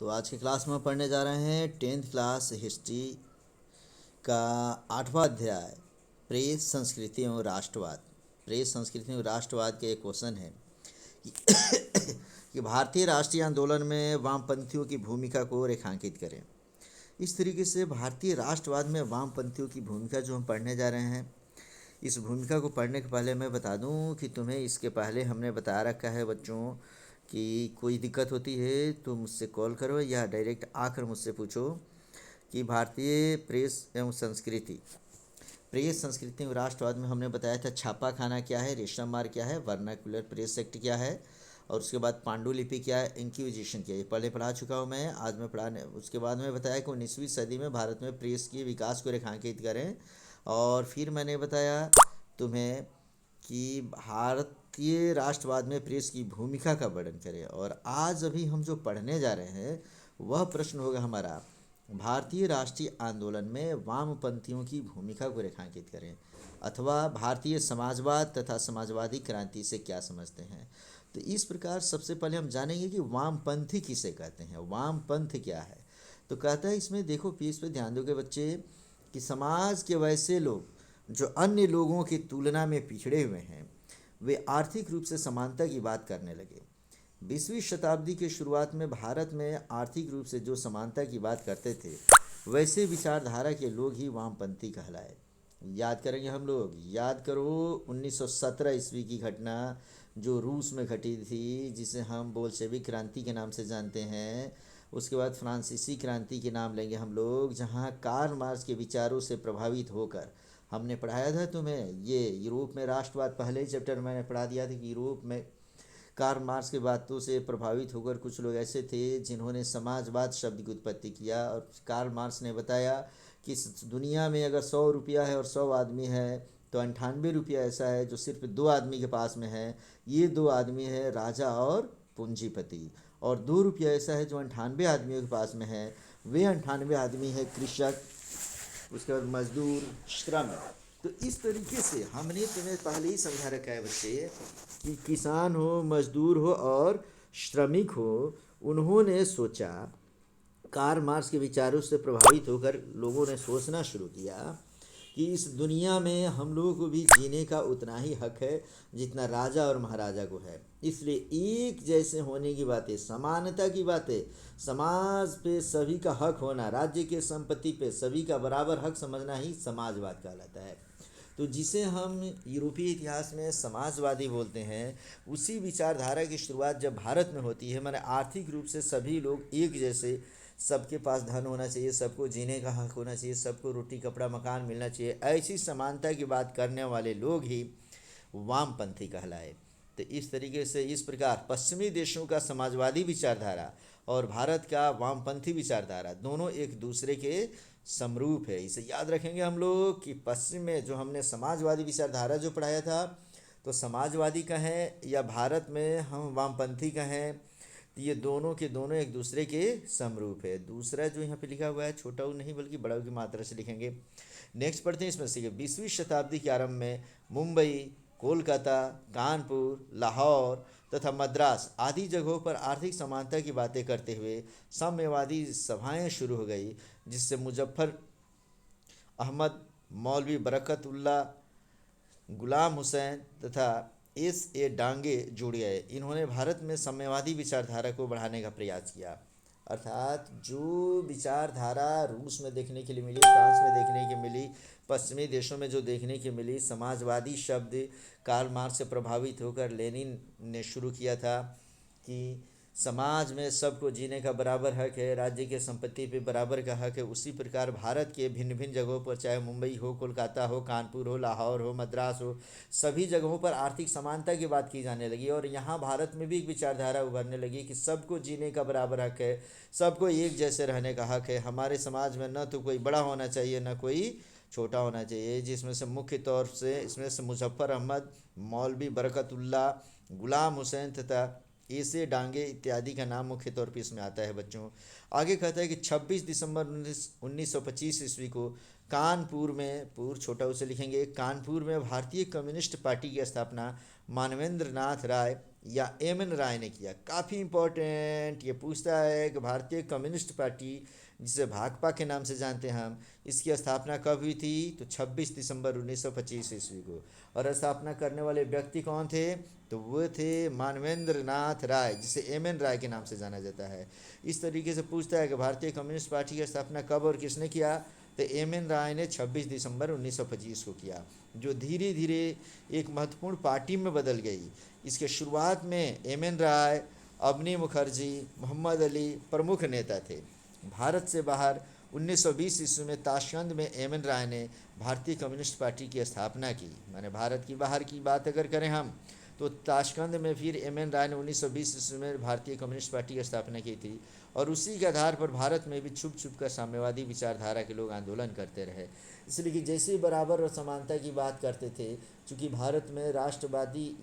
तो आज की क्लास में पढ़ने जा रहे हैं 10th क्लास हिस्ट्री का 8वां अध्याय प्रेस संस्कृति एवं राष्ट्रवाद। प्रेस संस्कृति एवं राष्ट्रवाद के एक क्वेश्चन है कि भारतीय राष्ट्रीय आंदोलन में वामपंथियों की भूमिका को रेखांकित करें। इस तरीके से भारतीय राष्ट्रवाद में वामपंथियों की भूमिका जो हम पढ़ने जा रहे हैं, इस भूमिका को पढ़ने के पहले मैं बता दूं कि तुम्हें इसके पहले हमने बता रखा है बच्चों कि कोई दिक्कत होती है तो मुझसे कॉल करो या डायरेक्ट आकर मुझसे पूछो कि भारतीय प्रेस संस्कृति एवं राष्ट्रवाद में हमने बताया था छापा खाना क्या है, रेशम मार क्या है, वर्नाकुलर प्रेस एक्ट क्या है, और उसके बाद पांडुलिपि क्या है, इंक्विजिशन क्या है। ये पहले पढ़ा चुका हूँ मैं। आज मैं पढ़ाने उसके बाद में बताया कि 19वीं सदी में भारत में प्रेस के विकास को रेखांकित करें, और फिर मैंने बताया तुम्हें कि भारतीय राष्ट्रवाद में प्रेस की भूमिका का वर्णन करें। और आज अभी हम जो पढ़ने जा रहे हैं वह प्रश्न होगा हमारा, भारतीय राष्ट्रीय आंदोलन में वामपंथियों की भूमिका को रेखांकित करें, अथवा भारतीय समाजवाद तथा समाजवादी क्रांति से क्या समझते हैं। तो इस प्रकार सबसे पहले हम जानेंगे कि वामपंथी किसे कहते हैं, वामपंथ क्या है। तो कहता है इसमें, देखो पेज पे ध्यान दोगे बच्चे, कि समाज के वैसे लोग जो अन्य लोगों की तुलना में पिछड़े हुए हैं वे आर्थिक रूप से समानता की बात करने लगे। 20वीं शताब्दी के शुरुआत में भारत में आर्थिक रूप से जो समानता की बात करते थे वैसे विचारधारा के लोग ही वामपंथी कहलाए। याद करेंगे हम लोग, याद करो 1917 ईस्वी की घटना जो रूस में घटी थी, जिसे हम बोल्शेविक क्रांति के नाम से जानते हैं। उसके बाद फ्रांसीसी क्रांति के नाम लेंगे हम लोग, जहाँ कार्ल मार्क्स के विचारों से प्रभावित होकर, हमने पढ़ाया था तुम्हें ये यूरोप में राष्ट्रवाद, पहले ही चैप्टर मैंने पढ़ा दिया था कि यूरोप में कार्ल मार्क्स की बातों से प्रभावित होकर कुछ लोग ऐसे थे जिन्होंने समाजवाद शब्द की उत्पत्ति किया। और कार्ल मार्क्स ने बताया कि इस दुनिया में अगर 100 रुपया है और 100 आदमी है तो 98 रुपया ऐसा है जो सिर्फ 2 आदमी के पास में है। ये 2 आदमी है राजा और पूंजीपति, और 2 रुपया ऐसा है जो 98 आदमियों के पास में है, वे 98 आदमी है कृषक, उसके बाद मजदूर, श्रमिक। तो इस तरीके से हमने तुम्हें पहले ही समझा रखा है बच्चे कि किसान हो, मजदूर हो और श्रमिक हो, उन्होंने सोचा, कार्ल मार्क्स के विचारों से प्रभावित होकर लोगों ने सोचना शुरू किया कि इस दुनिया में हम लोगों को भी जीने का उतना ही हक है जितना राजा और महाराजा को है। इसलिए एक जैसे होने की बातें, समानता की बातें, समाज पे सभी का हक होना, राज्य के संपत्ति पे सभी का बराबर हक समझना ही समाजवाद कहलाता है। तो जिसे हम यूरोपीय इतिहास में समाजवादी बोलते हैं, उसी विचारधारा की शुरुआत जब भारत में होती है, माने आर्थिक रूप से सभी लोग एक जैसे, सबके पास धन होना चाहिए, सबको जीने का हक होना चाहिए, सबको रोटी कपड़ा मकान मिलना चाहिए, ऐसी समानता की बात करने वाले लोग ही वामपंथी कहलाए। तो इस तरीके से, इस प्रकार पश्चिमी देशों का समाजवादी विचारधारा और भारत का वामपंथी विचारधारा दोनों एक दूसरे के समरूप है। इसे याद रखेंगे हम लोग कि पश्चिम में जो हमने समाजवादी विचारधारा जो पढ़ाया था, तो समाजवादी कहें या भारत में हम वामपंथी कहें, तो ये दोनों के दोनों एक दूसरे के समरूप है। दूसरा जो यहाँ पे लिखा हुआ है, छोटा ऊ नहीं बल्कि बड़ा ऊ की मात्रा से लिखेंगे। नेक्स्ट पढ़ते हैं इसमें से, 20वीं शताब्दी के आरंभ में मुंबई, कोलकाता, कानपुर, लाहौर तथा मद्रास आदि जगहों पर आर्थिक समानता की बातें करते हुए साम्यवादी सभाएं शुरू हो गई, जिससे मुजफ्फर अहमद, मौलवी बरकतुल्ला, गुलाम हुसैन तथा S. A. डांगे जुड़ गए। इन्होंने भारत में साम्यवादी विचारधारा को बढ़ाने का प्रयास किया। अर्थात जो विचारधारा रूस में देखने के लिए मिली, फ्रांस में देखने की मिली, पश्चिमी देशों में जो देखने की मिली, समाजवादी शब्द कार्ल मार्क्स से प्रभावित होकर लेनिन ने शुरू किया था कि समाज में सबको जीने का बराबर हक है, राज्य के संपत्ति पे बराबर का हक है। उसी प्रकार भारत के भिन्न भिन्न जगहों पर, चाहे मुंबई हो, कोलकाता हो, कानपुर हो, लाहौर हो, मद्रास हो, सभी जगहों पर आर्थिक समानता की बात की जाने लगी। और यहाँ भारत में भी एक विचारधारा उभरने लगी कि सबको जीने का बराबर हक है, सबको एक जैसे रहने का हक है। हमारे समाज में न तो कोई बड़ा होना चाहिए न कोई छोटा होना चाहिए, जिसमें से मुख्य तौर से इसमें से मुजफ्फर अहमद, मौलवी बरकतुल्ला, गुलाम हुसैन तथा ऐसे डांगे इत्यादि का नाम मुख्य तौर पर इसमें आता है बच्चों। आगे कहता है कि 26 दिसंबर 1925 ईस्वी को कानपुर में, पूर्व छोटा उसे लिखेंगे, कानपुर में भारतीय कम्युनिस्ट पार्टी की स्थापना मानवेंद्र नाथ राय या एम एन राय ने किया? काफ़ी इम्पोर्टेंट, ये पूछता है कि भारतीय कम्युनिस्ट पार्टी, जिसे भाकपा के नाम से जानते हैं हम, इसकी स्थापना कब हुई थी? तो 26 दिसंबर 1925 ईस्वी को। और स्थापना करने वाले व्यक्ति कौन थे? तो वो थे मानवेंद्र नाथ राय, जिसे एम एन राय के नाम से जाना जाता है। इस तरीके से पूछता है कि भारतीय कम्युनिस्ट पार्टी की स्थापना कब और किसने किया? तो एम एन राय ने 26 दिसंबर 1925 को किया, जो धीरे धीरे एक महत्वपूर्ण पार्टी में बदल गई। इसके शुरुआत में एम एन राय, अवनी मुखर्जी, मोहम्मद अली प्रमुख नेता थे। भारत से बाहर 1920 ईस्वी में ताशकंद में एम एन राय ने भारतीय कम्युनिस्ट पार्टी की स्थापना की। माने भारत की बाहर की बात अगर करें हम, तो ताशकंद में फिर एम एन राय ने 1920 ईस्वी में भारतीय कम्युनिस्ट पार्टी की स्थापना की थी। और उसी के आधार पर भारत में भी छुप छुप कर साम्यवादी विचारधारा के लोग आंदोलन करते रहे। इसलिए कि जैसे ही बराबर और समानता की बात करते थे, चूँकि भारत में राष्ट्रवादी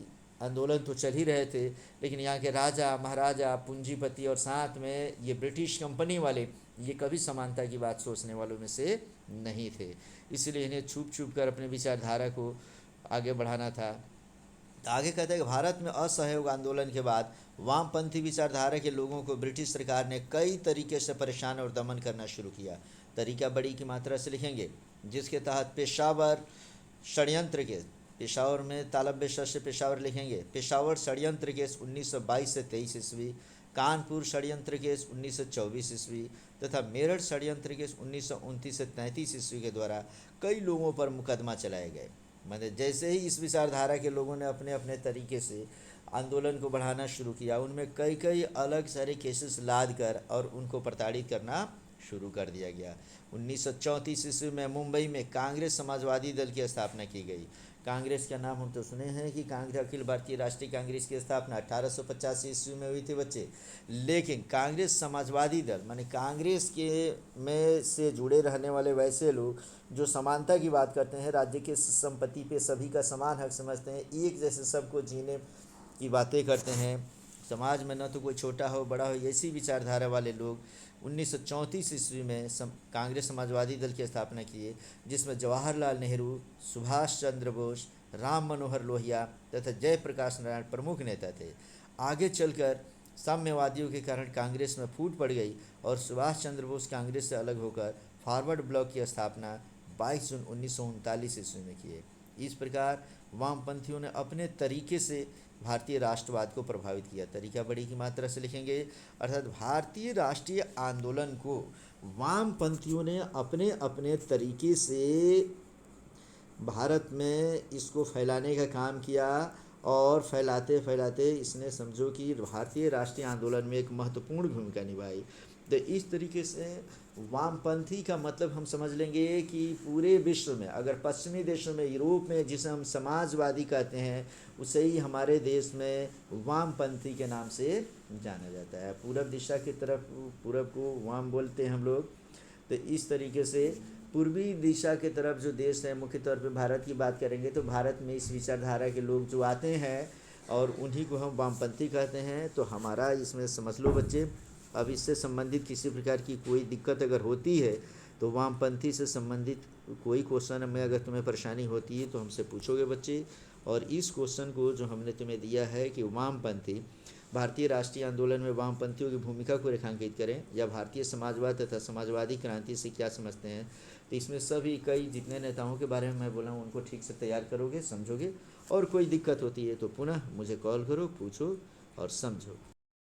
आंदोलन तो चल ही रहे थे, लेकिन यहाँ के राजा महाराजा, पूंजीपति और साथ में ये ब्रिटिश कंपनी वाले, ये कभी समानता की बात सोचने वालों में से नहीं थे। इसलिए इन्हें छुप छुप कर अपने विचारधारा को आगे बढ़ाना था। तो आगे कहते हैं कि भारत में असहयोग आंदोलन के बाद वामपंथी विचारधारा के लोगों को ब्रिटिश सरकार ने कई तरीके से परेशान और दमन करना शुरू किया। तरीका बड़ी की मात्रा से लिखेंगे, जिसके तहत पेशावर षड्यंत्र केस, पेशावर में तालब्य से पेशावर लिखेंगे, पेशावर षड्यंत्र केस 1922 से 23 ईस्वी, कानपुर षड्यंत्र केस 1924 ईस्वी तथा मेरठ षड्यंत्र केस 1929 से 33 ईस्वी के द्वारा कई लोगों पर मुकदमा चलाए गए। मतलब जैसे ही इस विचारधारा के लोगों ने अपने अपने तरीके से आंदोलन को बढ़ाना शुरू किया, उनमें कई कई अलग सारे केसेस लाद कर और उनको प्रताड़ित करना शुरू कर दिया गया। 1934 ईस्वी में मुंबई में कांग्रेस समाजवादी दल की स्थापना की गई। कांग्रेस का नाम हम तो सुने हैं कि कांग्रेस, अखिल भारतीय राष्ट्रीय कांग्रेस की स्थापना 1885 ईस्वी में हुई थी बच्चे। लेकिन कांग्रेस समाजवादी दल माने कांग्रेस के में से जुड़े रहने वाले वैसे लोग जो समानता की बात करते हैं, राज्य के संपत्ति पे सभी का समान हक समझते हैं, एक जैसे सबको जीने की बातें करते हैं, समाज में न तो कोई छोटा हो बड़ा हो, ऐसी विचारधारा वाले लोग 1934 ईस्वी में कांग्रेस समाजवादी दल की स्थापना किए, जिसमें जवाहरलाल नेहरू, सुभाष चंद्र बोस, राम मनोहर लोहिया तथा जयप्रकाश नारायण प्रमुख नेता थे। आगे चलकर साम्यवादियों के कारण कांग्रेस में फूट पड़ गई और सुभाष चंद्र बोस कांग्रेस से अलग होकर फॉरवर्ड ब्लॉक की स्थापना 22 जून 1939 ईस्वी में किए। इस प्रकार वामपंथियों ने अपने तरीके से भारतीय राष्ट्रवाद को प्रभावित किया। तरीका बड़ी की मात्रा से लिखेंगे, अर्थात भारतीय राष्ट्रीय आंदोलन को वामपंथियों ने अपने अपने तरीके से भारत में इसको फैलाने का काम किया और फैलाते फैलाते इसने समझो कि भारतीय राष्ट्रीय आंदोलन में एक महत्वपूर्ण भूमिका निभाई। तो इस तरीके से वामपंथी का मतलब हम समझ लेंगे कि पूरे विश्व में, अगर पश्चिमी देशों में, यूरोप में जिसे हम समाजवादी कहते हैं, उसे ही हमारे देश में वामपंथी के नाम से जाना जाता है। पूरब दिशा की तरफ, पूरब को वाम बोलते हैं हम लोग। तो इस तरीके से पूर्वी दिशा के तरफ जो देश है, मुख्य तौर पे भारत की बात करेंगे तो भारत में इस विचारधारा के लोग जो आते हैं और उन्हीं को हम वामपंथी कहते हैं। तो हमारा इसमें समझ लो बच्चे, अब इससे संबंधित किसी प्रकार की कोई दिक्कत अगर होती है तो वामपंथी से संबंधित कोई क्वेश्चन में अगर तुम्हें परेशानी होती है तो हमसे पूछोगे बच्चे। और इस क्वेश्चन को जो हमने तुम्हें दिया है कि वामपंथी भारतीय राष्ट्रीय आंदोलन में वामपंथियों की भूमिका को रेखांकित करें या भारतीय समाजवाद तथा समाजवादी क्रांति से क्या समझते हैं, तो इसमें सभी कई जितने नेताओं के बारे में मैं बोला हूँ उनको ठीक से तैयार करोगे, समझोगे। और कोई दिक्कत होती है तो पुनः मुझे कॉल करो, पूछो और समझो।